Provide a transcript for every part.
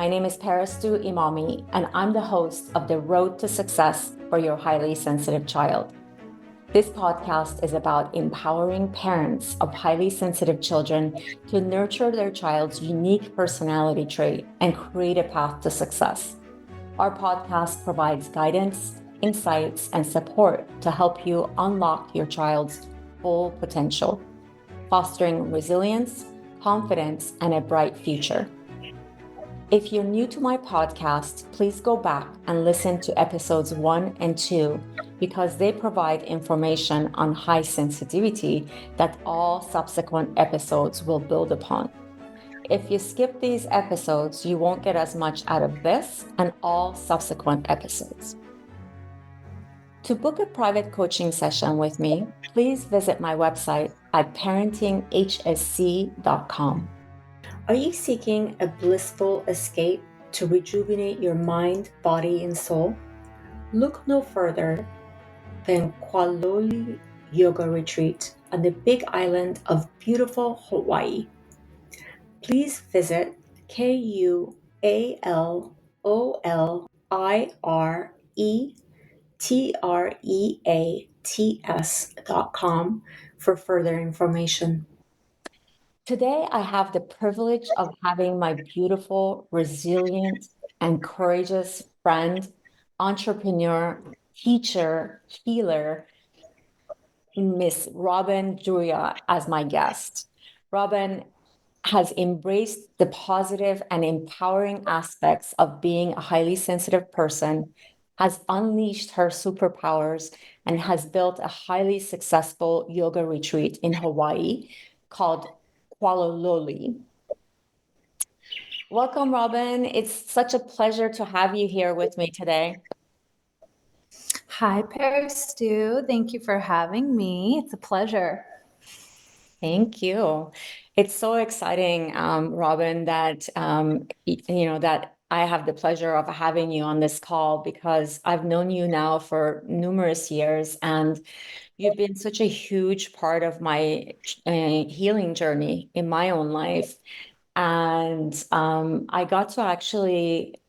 My name is Parastu Imami, and I'm the host of The Road to Success for Your Highly Sensitive Child. This podcast is about empowering parents of highly sensitive children to nurture their child's unique personality trait and create a path to success. Our podcast provides guidance, insights, and support to help you unlock your child's full potential, fostering resilience, confidence, and a bright future. If you're new to my podcast, please go back and listen to episodes 1 and 2 because they provide information on high sensitivity that all subsequent episodes will build upon. If you skip these episodes, you won't get as much out of this and all subsequent episodes. To book a private coaching session with me, please visit my website at parentinghsc.com. Are you seeking a blissful escape to rejuvenate your mind, body, and soul? Look no further than Kualoli Yoga Retreat on the Big Island of beautiful Hawaii. Please visit KUALOIRETREATS.com for further information. Today, I have the privilege of having my beautiful, resilient, and courageous friend, entrepreneur, teacher, healer, Miss Robin Druyea as my guest. Robin has embraced the positive and empowering aspects of being a highly sensitive person, has unleashed her superpowers, and has built a highly successful yoga retreat in Hawaii called Kualololi. Welcome, Robin. It's such a pleasure to have you here with me today. Hi, Parastu. Thank you for having me. It's a pleasure. Thank you. It's so exciting, Robin, that that I have the pleasure of having you on this call because I've known you now for numerous years, and you've been such a huge part of my healing journey in my own life. And I got to actually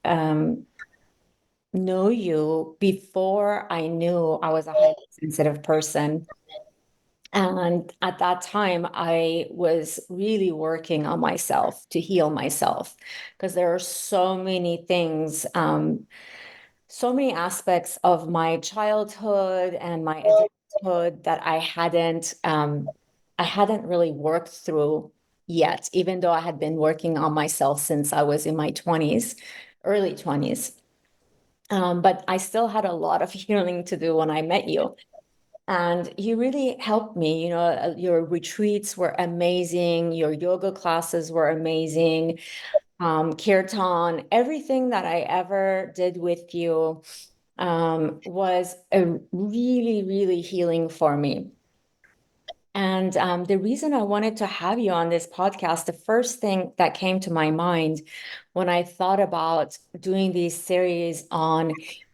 know you before I knew I was a highly sensitive person. And at that time, I was really working on myself to heal myself because there are so many things, so many aspects of my childhood and my adulthood that I hadn't really worked through yet, even though I had been working on myself since I was in my 20s, early 20s. But I still had a lot of healing to do when I met you. And you really helped me. You know, your retreats were amazing. Your yoga classes were amazing. Kirtan, everything that I ever did with you was a really, really healing for me. And the reason I wanted to have you on this podcast, the first thing that came to my mind when I thought about doing these series on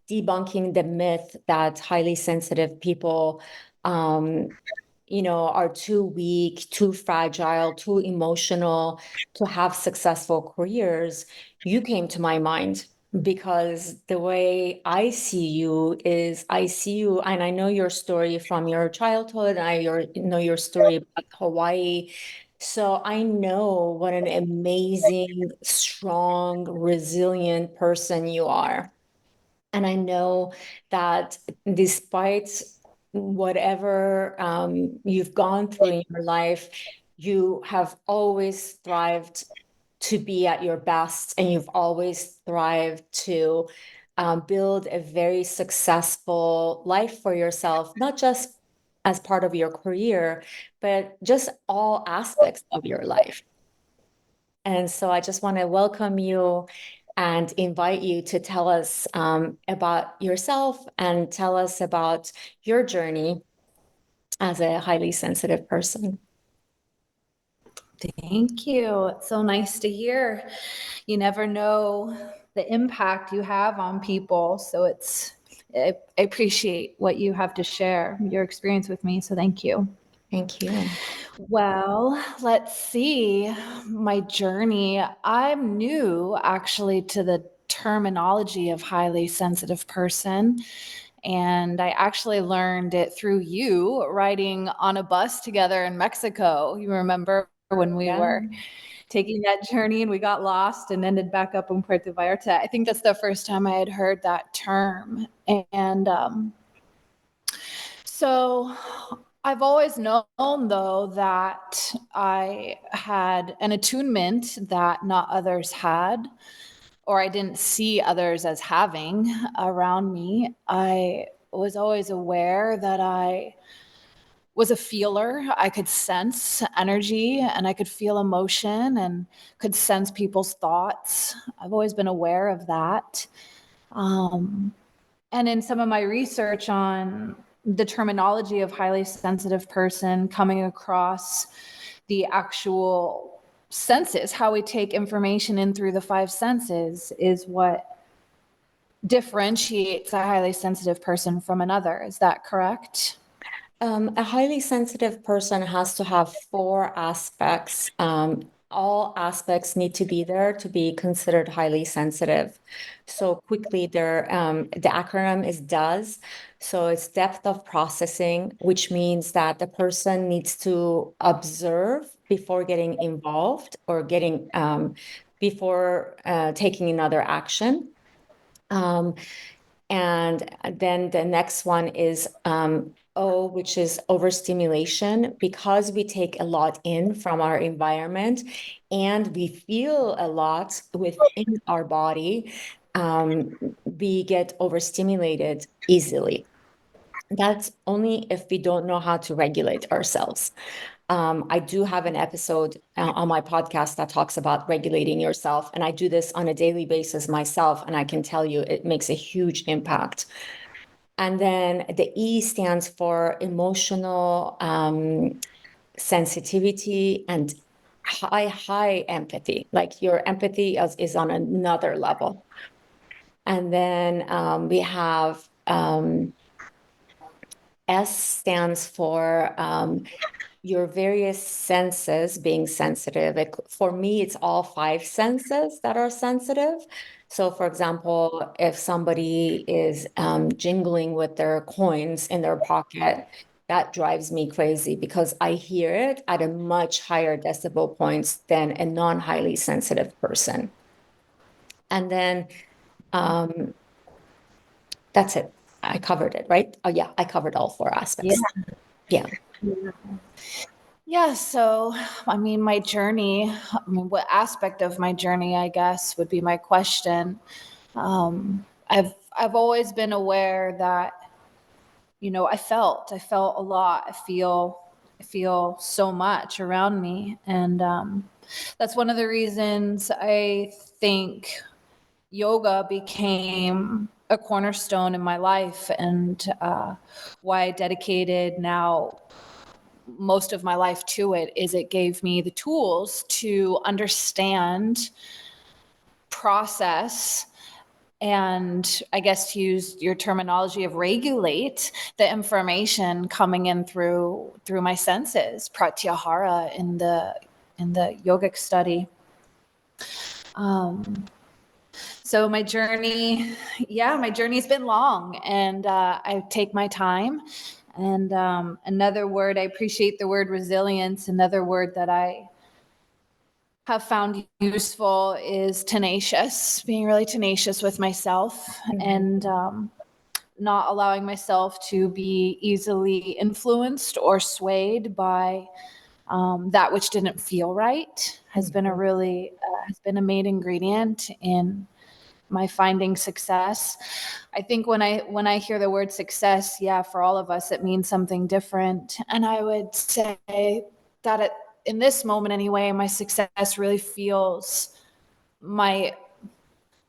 debunking the myth that highly sensitive people, are too weak, too fragile, too emotional to have successful careers, you came to my mind because the way I see you is I see you, and I know your story from your childhood. Know your story about Hawaii. So I know what an amazing, strong, resilient person you are. And I know that despite whatever you've gone through in your life, you have always thrived to be at your best, and you've always thrived to build a very successful life for yourself, not just as part of your career, but just all aspects of your life. And so I just want to welcome you and invite you to tell us about yourself and tell us about your journey as a highly sensitive person. Thank you. It's so nice to hear. You never know the impact you have on people. So I appreciate what you have to share, your experience with me. So thank you. Thank you. Well, let's see. My journey. I'm new actually to the terminology of highly sensitive person. And I actually learned it through you riding on a bus together in Mexico. You remember when we Yeah. were taking that journey and we got lost and ended back up in Puerto Vallarta? I think that's the first time I had heard that term. And so I've always known, though, that I had an attunement that not others had, or I didn't see others as having around me. I was always aware that I was a feeler. I could sense energy and I could feel emotion and could sense people's thoughts. I've always been aware of that. Um, and in some of my research on the terminology of highly sensitive person, coming across the actual senses, how we take information in through the five senses, is what differentiates a highly sensitive person from another. Is that correct? A highly sensitive person has to have four aspects. All aspects need to be there to be considered highly sensitive. So quickly, the acronym is DOES. So it's depth of processing, which means that the person needs to observe before getting involved or before taking another action. Um, and then the next one is O, which is overstimulation, because we take a lot in from our environment and we feel a lot within our body. We get overstimulated easily. That's only if we don't know how to regulate ourselves. I do have an episode on my podcast that talks about regulating yourself, and I do this on a daily basis myself, and I can tell you it makes a huge impact. And then the E stands for emotional sensitivity and high empathy. Like your empathy is on another level. And then we have S stands for your various senses being sensitive. For me, it's all five senses that are sensitive. So, for example, if somebody is jingling with their coins in their pocket, that drives me crazy because I hear it at a much higher decibel points than a non-highly sensitive person. And then that's it. I covered it, right? Oh, yeah, I covered all four Yeah. aspects. Yeah. Yeah, so I mean, my journey, what aspect of my journey, I guess, would be my question. I've always been aware that, I felt a lot. I feel so much around me, and that's one of the reasons I think yoga became a cornerstone in my life, and why I dedicated now most of my life to it is it gave me the tools to understand, process, and I guess to use your terminology of regulate the information coming in through my senses, pratyahara in the yogic study. So my journey, yeah, my journey's been long, and I take my time. And another word, I appreciate the word resilience. Another word that I have found useful is tenacious, being really tenacious with myself, and not allowing myself to be easily influenced or swayed by that which didn't feel right has been has been a main ingredient in my finding success. I think when I hear the word success, yeah, for all of us it means something different. And I would say that in this moment anyway, my success really feels my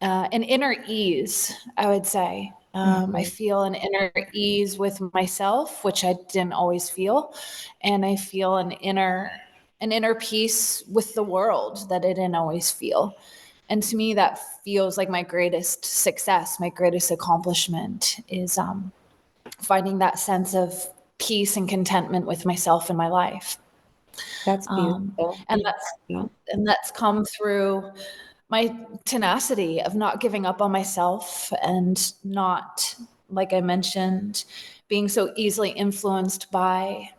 an inner ease, I would say. I feel an inner ease with myself, which I didn't always feel, and I feel an inner peace with the world that I didn't always feel. And to me, that feels like my greatest success, my greatest accomplishment is finding that sense of peace and contentment with myself and my life. That's Um, beautiful. and Yeah. that's come through my tenacity of not giving up on myself and not, like I mentioned, being so easily influenced by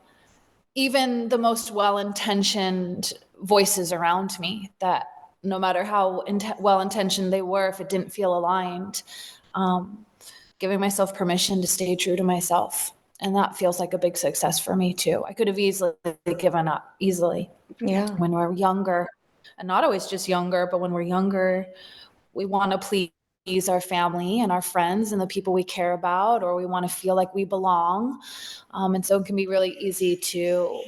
even the most well-intentioned voices around me, that no matter how well-intentioned they were, if it didn't feel aligned, um, giving myself permission to stay true to myself. And that feels like a big success for me too. I could have easily given up easily Yeah. when we're younger, and not always just younger, but when we're younger, we want to please our family and our friends and the people we care about, or we want to feel like we belong. And so it can be really easy to,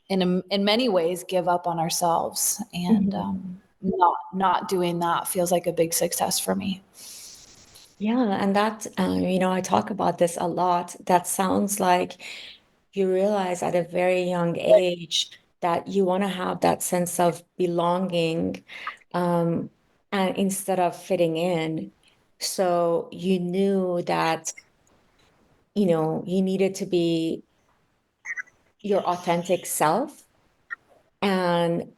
in many ways, give up on ourselves. And Mhm. not doing that feels like a big success for me. Yeah, and that, I talk about this a lot. That sounds like you realize at a very young age that you want to have that sense of belonging, um, and instead of fitting in. So you knew that, you needed to be your authentic self, and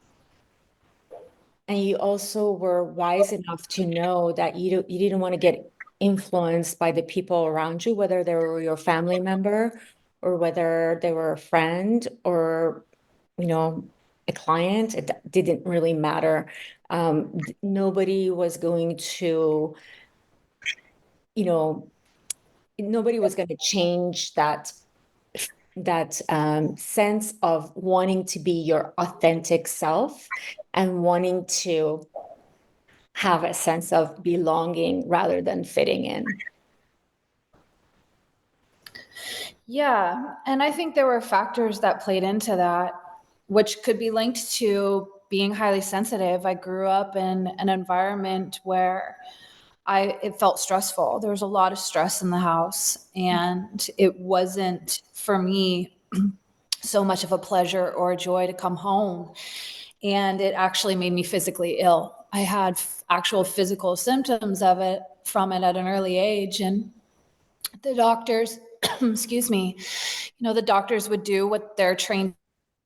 you also were wise enough to know that you didn't want to get influenced by the people around you, whether they were your family member or whether they were a friend or, you know, a client. It didn't really matter. Nobody was going to, you know, nobody was going to change that sense of wanting to be your authentic self and wanting to have a sense of belonging rather than fitting in. Yeah. And I think there were factors that played into that, which could be linked to being highly sensitive. I grew up in an environment where it felt stressful. There was a lot of stress in the house, and it wasn't for me so much of a pleasure or a joy to come home. And it actually made me physically ill. I had actual physical symptoms of it from it at an early age. And the doctors, excuse me, the doctors would do what they're trained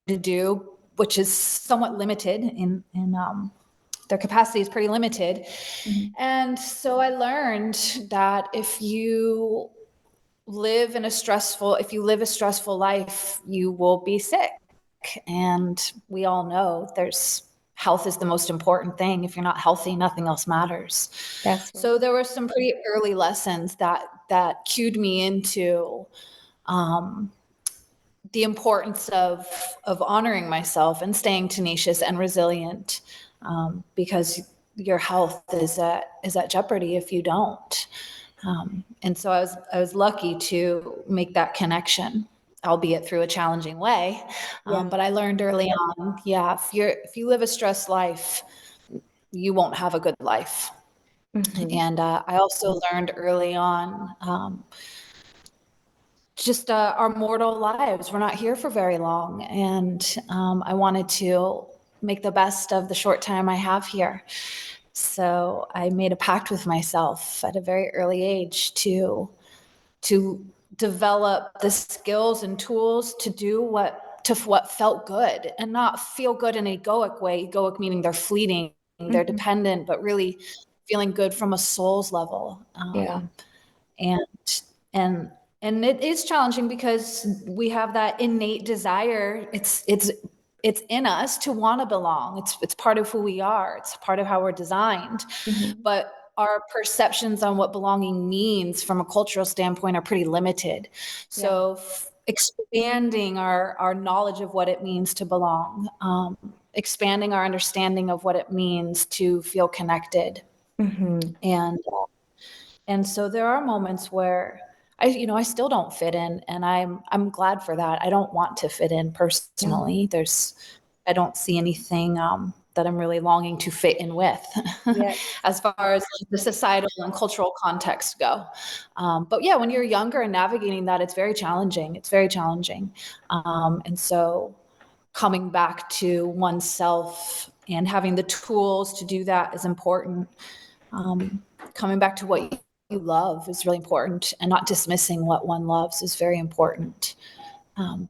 to do, which is somewhat limited in their capacity is pretty limited. Mhm. And so I learned that if you live a stressful life, you will be sick. And we all know there's health is the most important thing. If you're not healthy, nothing else matters. That's right. So there were some pretty early lessons that cued me into um, the importance of honoring myself and staying tenacious and resilient, because your health is at jeopardy if you don't. And so I was lucky to make that connection, albeit through a challenging way. Yeah. But I learned early on, yeah, if you live a stressed life, you won't have a good life. Mhm. And I also learned early on, just our mortal lives. We're not here for very long. And I wanted to make the best of the short time I have here. So I made a pact with myself at a very early age to develop the skills and tools to do what felt good, and not feel good in an egoic way. Egoic meaning they're fleeting, they're Mhm. dependent, but really feeling good from a soul's level. Yeah. And and and it is challenging because we have that innate desire. It's in us to want to belong. It's part of who we are. It's part of how we're designed. Mhm. But our perceptions on what belonging means from a cultural standpoint are pretty limited. Yeah. So expanding our knowledge of what it means to belong, expanding our understanding of what it means to feel connected. Mhm. And so there are moments where I still don't fit in, and I'm glad for that. I don't want to fit in Yeah. personally. I don't see anything that I'm really longing to fit in with, Yeah. as far as the societal and cultural context go. But yeah, when you're younger and navigating that, it's very challenging. It's very challenging, and so coming back to oneself and having the tools to do that is important. Coming back to what you love is really important, and not dismissing what one loves is very important.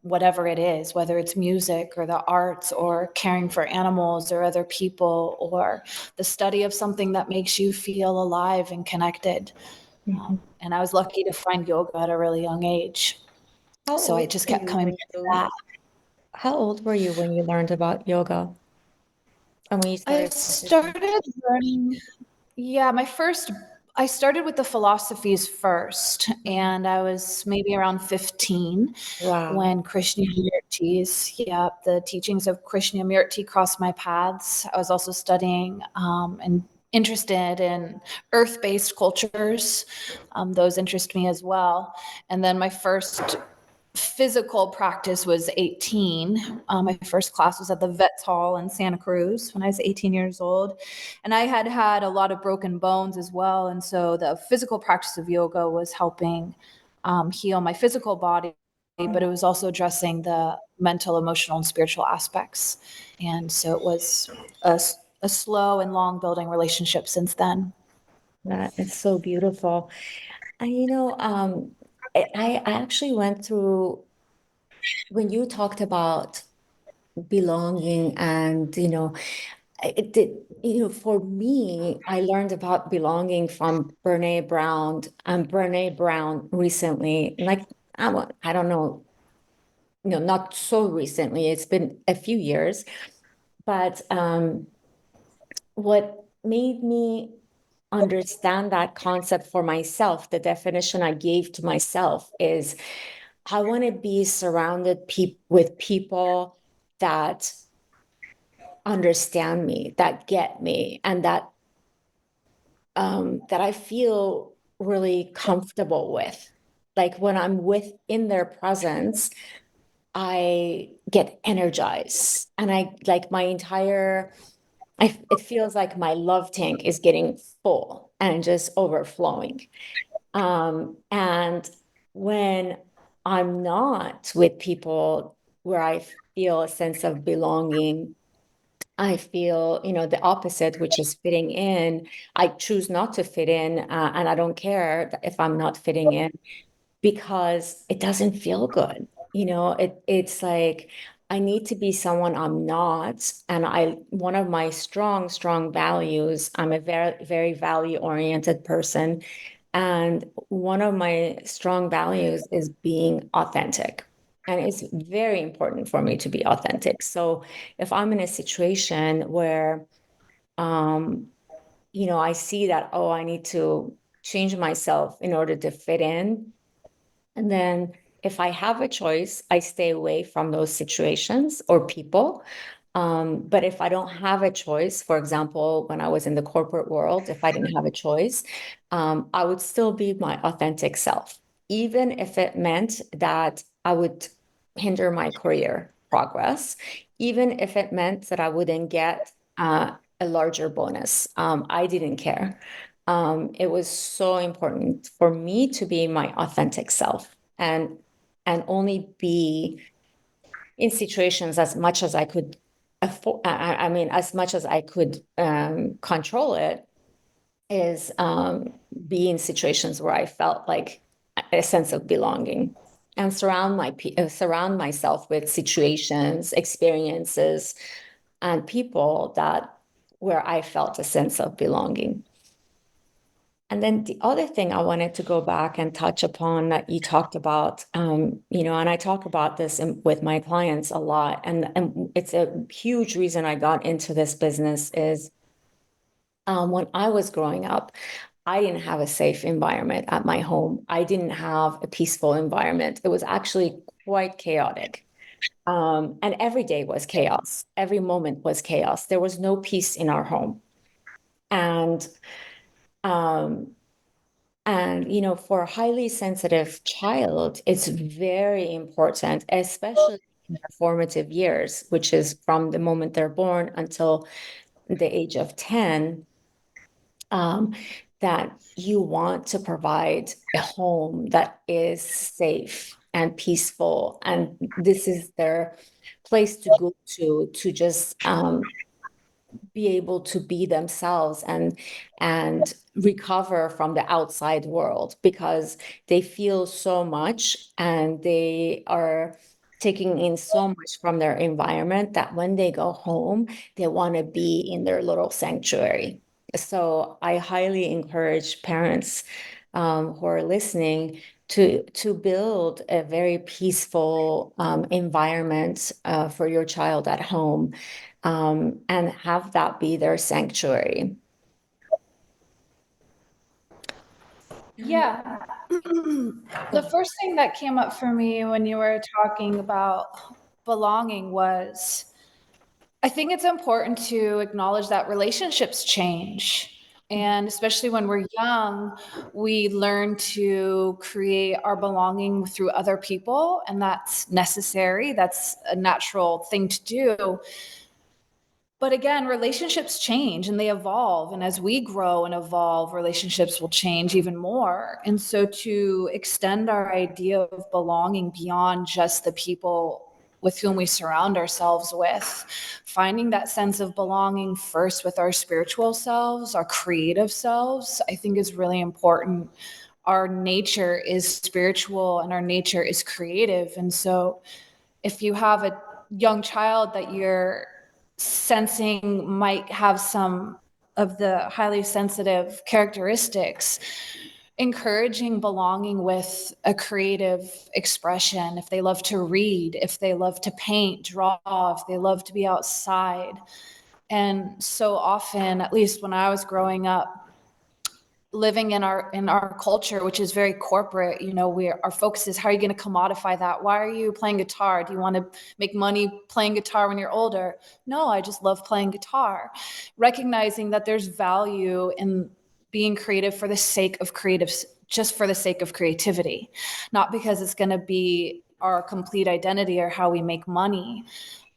whatever it is, whether it's music or the arts or caring for animals or other people or the study of something that makes you feel alive and connected. Mhm. And I was lucky to find yoga at a really young age. How So I old just were kept you coming when back to you that. how old were you when you learned about yoga and when you I started practicing? started learning, yeah, I started with the philosophies first, Mhm. and I was maybe around 15 Wow. when Krishnamurti's, yeah, the teachings of Krishnamurti crossed my paths. I was also studying and interested in earth-based cultures. Those interest me as well. And then my first physical practice was 18. My first class was at the Vets Hall in Santa Cruz when I was 18 years old. And I had had a lot of broken bones as well. And so the physical practice of yoga was helping heal my physical body, but it was also addressing the mental, emotional, and spiritual aspects. And so it was a slow and long building relationship since then. That is so beautiful. And I actually went through when you talked about belonging and it did, for me, I learned about belonging from Brene Brown recently. Like, I don't know, not so recently. It's been a few years, but what made me understand that concept for myself, the definition I gave to myself is I want to be surrounded with people that understand me, that get me, and that I feel really comfortable with. Like when I'm in their presence, I get energized, and I like my entire. It feels like my love tank is getting full and just overflowing. And when I'm not with people where I feel a sense of belonging, I feel, the opposite, which is fitting in. I choose not to fit in, and I don't care if I'm not fitting in because it doesn't feel good. It's like I need to be someone I'm not. And one of my strong values, I'm a very, very value-oriented person. And one of my strong values is being authentic. And it's very important for me to be authentic. So if I'm in a situation where, um, I see that, oh, I need to change myself in order to fit in, and then if I have a choice, I stay away from those situations or people. But if I don't have a choice, for example, when I was in the corporate world, if I didn't have a choice, I would still be my authentic self, even if it meant that I would hinder my career progress, even if it meant that I wouldn't get a larger bonus. I didn't care. It was so important for me to be my authentic self and only be in situations as much as I could afford. I mean, as much as I could control it, is be in situations where I felt like a sense of belonging and surround myself with situations, experiences, and people that where I felt a sense of belonging. And then the other thing I wanted to go back and touch upon that you talked about, and I talk about this with my clients a lot, and it's a huge reason I got into this business is when I was growing up, I didn't have a safe environment at my home. I didn't have a peaceful environment. It was actually quite chaotic. And every day was chaos. Every moment was chaos. There was no peace in our home. And um, for a highly sensitive child, it's very important, especially in their formative years, which is from the moment they're born until the age of 10, um, that you want to provide a home that is safe and peaceful. And this is their place to go to just be able to be themselves and recover from the outside world because they feel so much and they are taking in so much from their environment that when they go home, they want to be in their little sanctuary. So I highly encourage parents who are listening to build a very peaceful environment for your child at home, and have that be their sanctuary. Yeah. The first thing that came up for me when you were talking about belonging was, I think it's important to acknowledge that relationships change. And especially when we're young, we learn to create our belonging through other people, and that's necessary. That's a natural thing to do. But again, relationships change and they evolve. And as we grow and evolve, relationships will change even more. And so to extend our idea of belonging beyond just the people with whom we surround ourselves with, finding that sense of belonging first with our spiritual selves, our creative selves, I think is really important. Our nature is spiritual and our nature is creative. And so if you have a young child that you're sensing might have some of the highly sensitive characteristics, encouraging belonging with a creative expression. If they love to read, if they love to paint, draw, if they love to be outside. And so often, at least when I was growing up, living in our culture, which is very corporate, our focus is, how are you going to commodify that? Why are you playing guitar? Do you want to make money playing guitar when you're older? No, I just love playing guitar. Recognizing that there's value in being creative for the sake of just for the sake of creativity, not because it's going to be our complete identity or how we make money.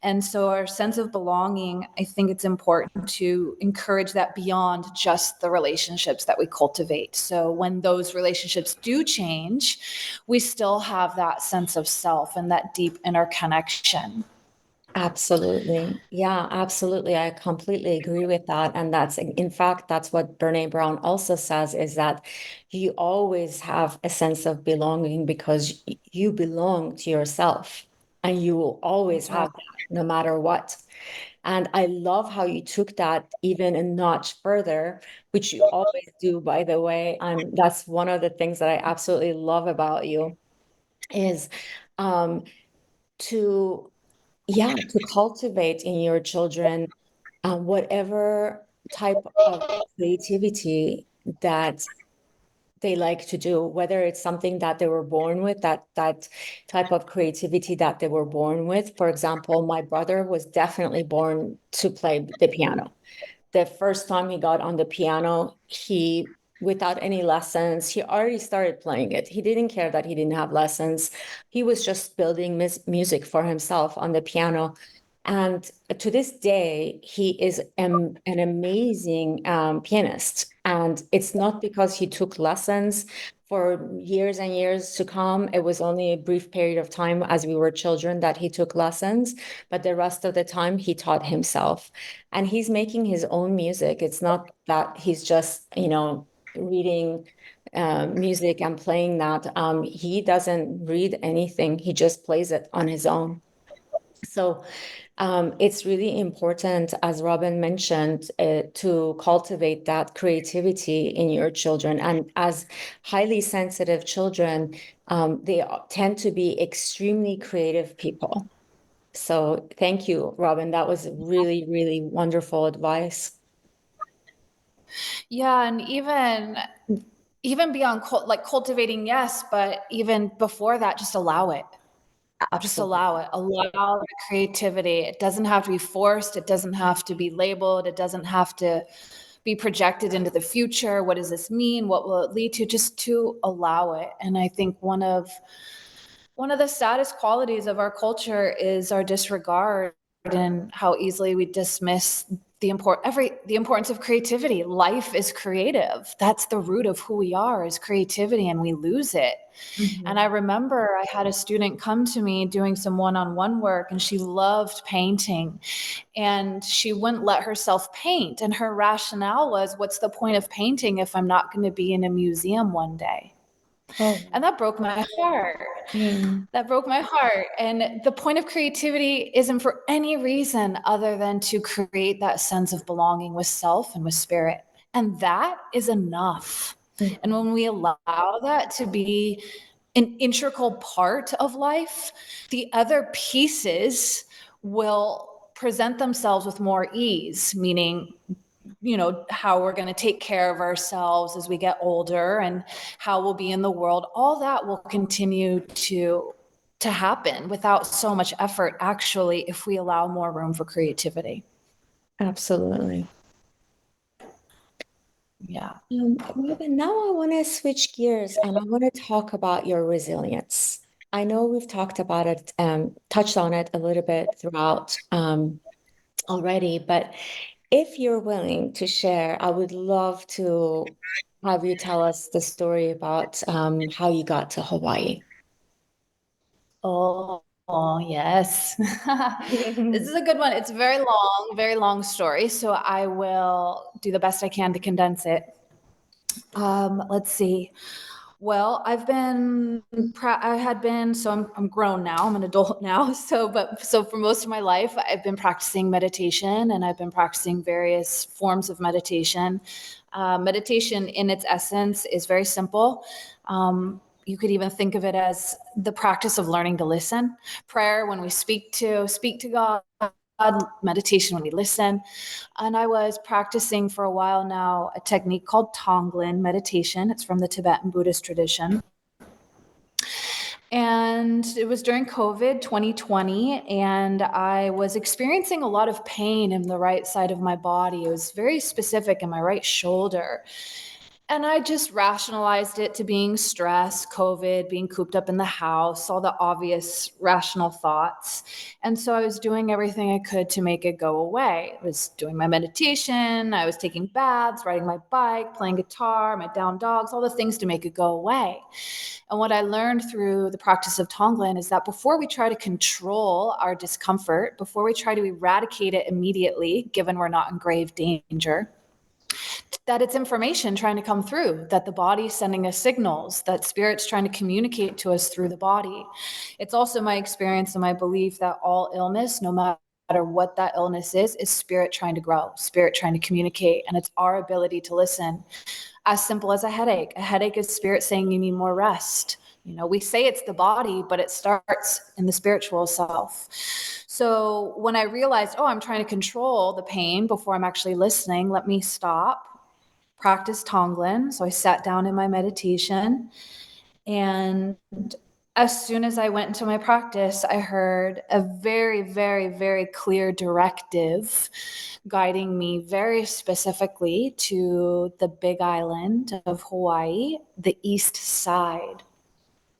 And so our sense of belonging, I think it's important to encourage that beyond just the relationships that we cultivate. So when those relationships do change, we still have that sense of self and that deep inner connection. Absolutely. Yeah, absolutely. I completely agree with that. And that's, in fact, that's what Brene Brown also says, is that you always have a sense of belonging because you belong to yourself, and you will always have that no matter what. And I love how you took that even a notch further, which you always do, by the way. And that's one of the things that I absolutely love about you, is um, to yeah, to cultivate in your children whatever type of creativity that they like to do, whether it's something that they were born with, that type of creativity that they were born with. For example, my brother was definitely born to play the piano. The first time he got on the piano, without any lessons, he already started playing it. He didn't care that he didn't have lessons. He was just building music for himself on the piano. And to this day, he is an amazing pianist. And it's not because he took lessons for years and years to come. It was only a brief period of time as we were children that he took lessons, but the rest of the time he taught himself. And he's making his own music. It's not that he's just, reading music and playing that. He doesn't read anything. He just plays it on his own. So it's really important, as Robin mentioned, to cultivate that creativity in your children. And as highly sensitive children, they tend to be extremely creative people. So thank you, Robin. That was really, really wonderful advice. Yeah, and even beyond like cultivating, yes, but even before that, just allow it. Just Absolutely. allow it. Allow the creativity. It doesn't have to be forced. It doesn't have to be labeled. It doesn't have to be projected into the future. What does this mean? What will it lead to? Just to allow it. And I think one of the saddest qualities of our culture is our disregard and how easily we dismiss the importance of creativity. Life is creative. That's the root of who we are, is creativity, and we lose it. And I Mhm. remember I had a student come to me doing some one-on-one work, and she loved painting, and she wouldn't let herself paint. And her rationale was, what's the point of painting if I'm not going to be in a museum one day? Oh, And that broke my heart. yeah. That broke my heart. And the point of creativity isn't for any reason other than to create that sense of belonging with self and with spirit. And that is enough. And Mhm. when we allow that to be an integral part of life, the other pieces will present themselves with more ease, meaning, how we're going to take care of ourselves as we get older and how we'll be in the world. All that will continue to happen without so much effort, actually, if we allow more room for creativity. Absolutely. Yeah. Robin, now I want to switch gears and I want to talk about your resilience. I know we've talked about it, touched on it a little bit throughout already, but if you're willing to share, I would love to have you tell us the story about how you got to Hawaii. Oh, yes. This is a good one. It's a very long story. So I will do the best I can to condense it. Let's see. Well, I had been, so I'm grown now. I'm an adult now. So for most of my life, I've been practicing meditation and I've been practicing various forms of meditation. Meditation in its essence is very simple. You could even think of it as the practice of learning to listen. Prayer when we speak to God, meditation when we listen. And I was practicing for a while now a technique called Tonglen meditation. It's from the Tibetan Buddhist tradition. And it was during COVID 2020, and I was experiencing a lot of pain in the right side of my body. It was very specific in my right shoulder. And I just rationalized it to being stress, COVID, being cooped up in the house, all the obvious rational thoughts. And so I was doing everything I could to make it go away. I was doing my meditation, I was taking baths, riding my bike, playing guitar, my down dogs, all the things to make it go away. And what I learned through the practice of Tonglen is that before we try to control our discomfort, before we try to eradicate it immediately, given we're not in grave danger, that it's information trying to come through, that the body's sending us signals, that spirit's trying to communicate to us through the body. It's also my experience and my belief that all illness, no matter what that illness is spirit trying to grow, spirit trying to communicate, and it's our ability to listen. As simple as a headache. A headache is spirit saying you need more rest. We say it's the body, but it starts in the spiritual self. So when I realized, I'm trying to control the pain before I'm actually listening, let me stop, practice Tonglen. So I sat down in my meditation, and as soon as I went into my practice, I heard a very, very, very clear directive guiding me very specifically to the big island of Hawaii, the east side.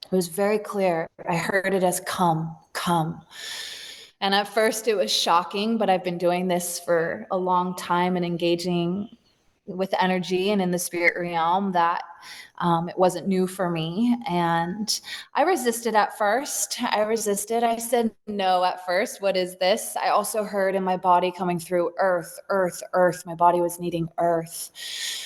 It was very clear. I heard it as come, come. And at first it was shocking, but I've been doing this for a long time and engaging with energy and in the spirit realm that it wasn't new for me. And I resisted at first. I said no at first. What is this? I also heard in my body coming through earth, earth, earth. My body was needing earth.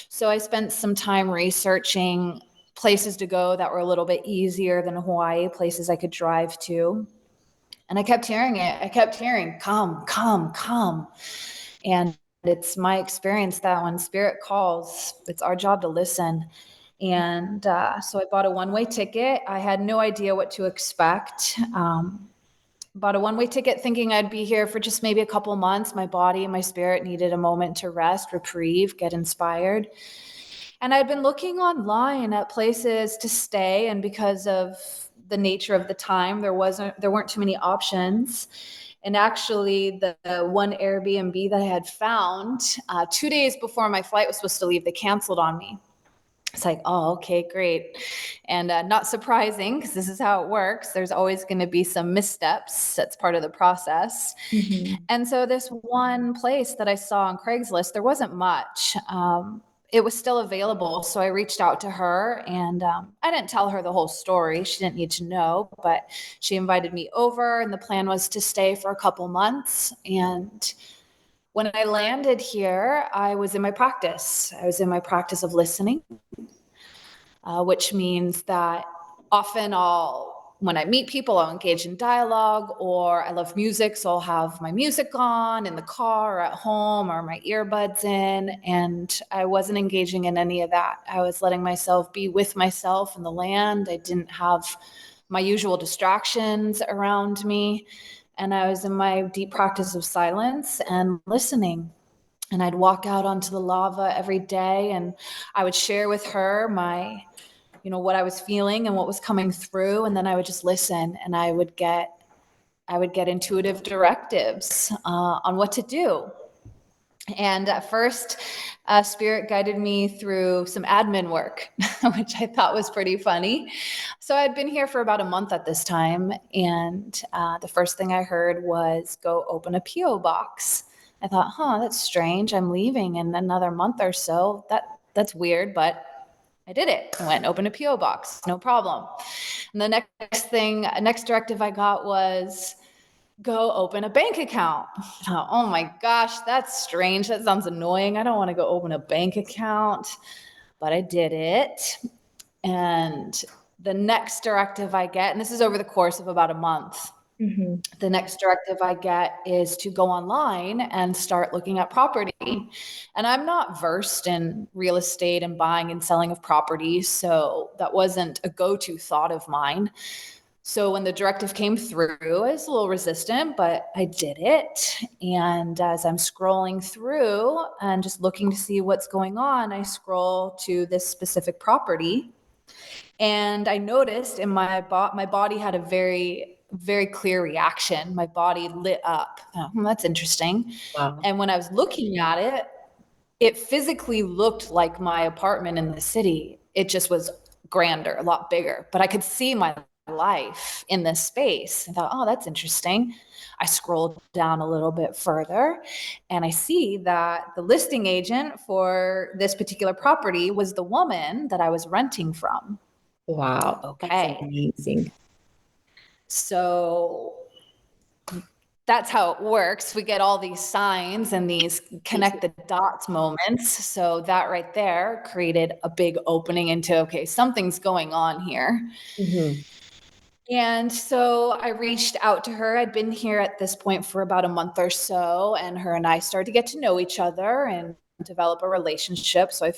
So I spent some time researching places to go that were a little bit easier than Hawaii, places I could drive to. And I kept hearing it. I kept hearing, come, come, come. And it's my experience that when spirit calls, it's our job to listen. And so I bought a one-way ticket. I had no idea what to expect. Bought a one-way ticket thinking I'd be here for just maybe a couple months. My body and my spirit needed a moment to rest, reprieve, get inspired. And I'd been looking online at places to stay, and because of the nature of the time, there weren't too many options. And actually, the one Airbnb that I had found 2 days before my flight was supposed to leave, they canceled on me. It's like, oh, okay, great. And not surprising, because this is how it works. There's always going to be some missteps. That's part of the process. Mhm. And so this one place that I saw on Craigslist, there wasn't much. It was still available. So I reached out to her, and I didn't tell her the whole story. She didn't need to know, but she invited me over, and the plan was to stay for a couple months. And when I landed here, I was in my practice. I was in my practice of listening. which means that often when I meet people, I'll engage in dialogue, or I love music, so I'll have my music on in the car or at home or my earbuds in, and I wasn't engaging in any of that. I was letting myself be with myself and the land. I didn't have my usual distractions around me, and I was in my deep practice of silence and listening. And I'd walk out onto the lava every day, and I would share with her what I was feeling and what was coming through. And then I would just listen, and I would get intuitive directives on what to do. And at first, Spirit guided me through some admin work, which I thought was pretty funny. So I'd been here for about a month at this time. And the first thing I heard was, go open a P.O. box. I thought, that's strange. I'm leaving in another month or so. That's weird, but I did it. I went and opened a P.O. box, no problem. And the next directive I got was, go open a bank account. Oh my gosh, that's strange. That sounds annoying. I don't want to go open a bank account, but I did it. And the next directive I get, and this is over the course of about a month, the next directive I get is to go online and start looking at property. And I'm not versed in real estate and buying and selling of properties, so that wasn't a go-to thought of mine. So when the directive came through, I was a little resistant, but I did it. And as I'm scrolling through and just looking to see what's going on, I scroll to this specific property. And I noticed in my body had a very, very clear reaction. My body lit up. That's interesting. Wow. And when I was looking at it, it physically looked like my apartment in the city. It just was grander, a lot bigger, but I could see my life in this space. I thought, that's interesting. I scrolled down a little bit further, and I see that the listing agent for this particular property was the woman that I was renting from. Wow. Okay. That's amazing. So that's how it works. We get all these signs and these connect the dots moments. So that right there created a big opening into, okay, something's going on here. Mm-hmm. And so I reached out to her. I'd been here at this point for about a month or so, and her and I started to get to know each other and develop a relationship. So it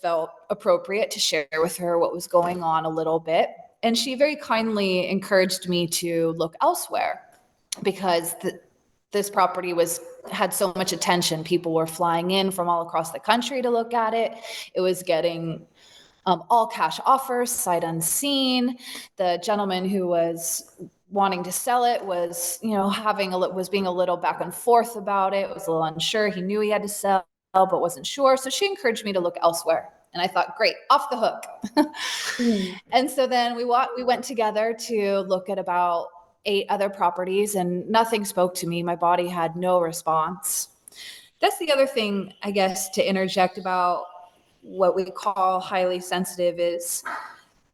felt appropriate to share with her what was going on a little bit. And she very kindly encouraged me to look elsewhere, because this property had so much attention. People were flying in from all across the country to look at it. It was getting all cash offers, sight unseen. The gentleman who was wanting to sell it was, was being a little back and forth about it. Was a little unsure. He knew he had to sell, but wasn't sure. So she encouraged me to look elsewhere. And I thought, great, off the hook. And so then we went together to look at about 8 other properties, and nothing spoke to me. My body had no response. That's the other thing, I guess, to interject about what we call highly sensitive is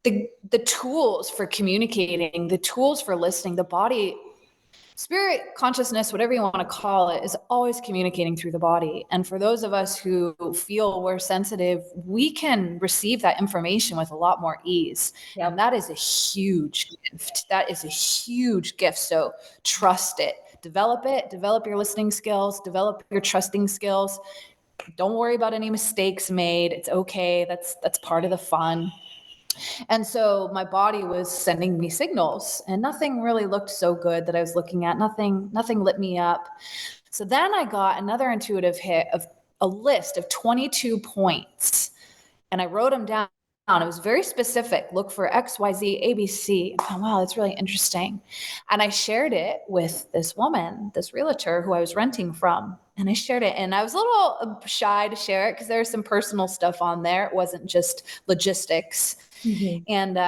the tools for communicating, the tools for listening. The body, spirit, consciousness, whatever you want to call it, is always communicating through the body. And for those of us who feel we're sensitive, we can receive that information with a lot more ease. Yep. And that is a huge gift. That is a huge gift. So trust it, develop your listening skills, develop your trusting skills. Don't worry about any mistakes made. It's okay. That's part of the fun. And so my body was sending me signals, and nothing really looked so good that I was looking at. Nothing lit me up. So then I got another intuitive hit of a list of 22 points, and I wrote them down. It was very specific. Look for X, Y, Z, A, B, C. I thought, wow, that's really interesting. And I shared it with this woman, this realtor who I was renting from. And I shared it, and I was a little shy to share it because there was some personal stuff on there. It wasn't just logistics. Mm-hmm. And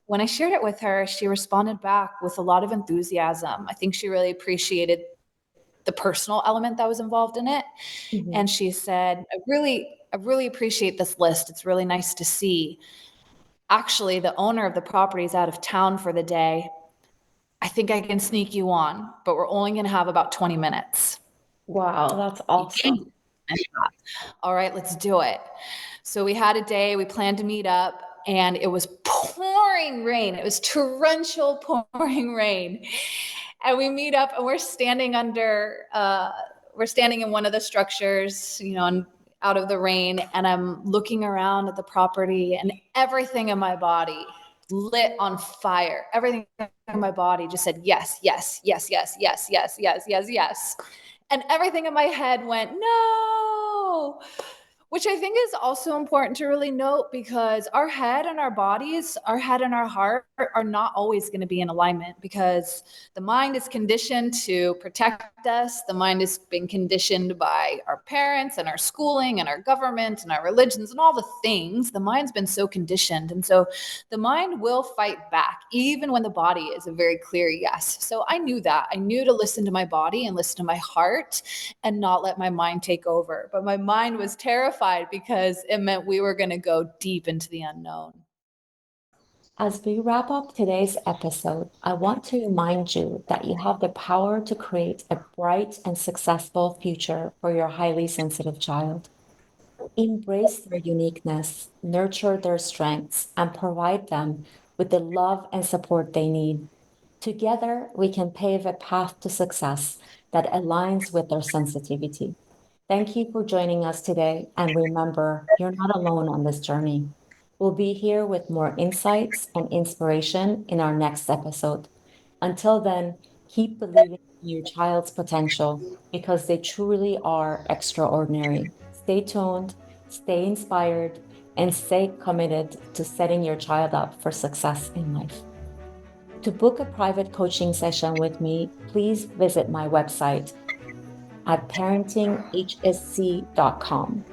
when I shared it with her, she responded back with a lot of enthusiasm. I think she really appreciated the personal element that was involved in it. Mm-hmm. And she said, I really appreciate this list. It's really nice to see. Actually, the owner of the property is out of town for the day. I think I can sneak you on, but we're only going to have about 20 minutes. Wow, that's awesome. And I thought, all right, let's do it. So we had a day, we planned to meet up, and it was pouring rain. It was torrential pouring rain. And we meet up and we're standing in one of the structures, out of the rain. And I'm looking around at the property, and everything in my body lit on fire. Everything in my body just said, yes, yes, yes, yes, yes, yes, yes, yes, yes. And everything in my head went, no, which I think is also important to really note, because our head and our bodies, our head and our heart are not always going to be in alignment, because the mind is conditioned to protect us. The mind has been conditioned by our parents and our schooling and our government and our religions and all the things. The mind's been so conditioned. And so the mind will fight back, even when the body is a very clear yes. So I knew that. I knew to listen to my body and listen to my heart and not let my mind take over. But my mind was terrified because it meant we were going to go deep into the unknown. As we wrap up today's episode, I want to remind you that you have the power to create a bright and successful future for your highly sensitive child. Embrace their uniqueness, nurture their strengths, and provide them with the love and support they need. Together, we can pave a path to success that aligns with their sensitivity. Thank you for joining us today. And remember, you're not alone on this journey. We'll be here with more insights and inspiration in our next episode. Until then, keep believing in your child's potential because they truly are extraordinary. Stay tuned, stay inspired, and stay committed to setting your child up for success in life. To book a private coaching session with me, please visit my website at parentinghsc.com.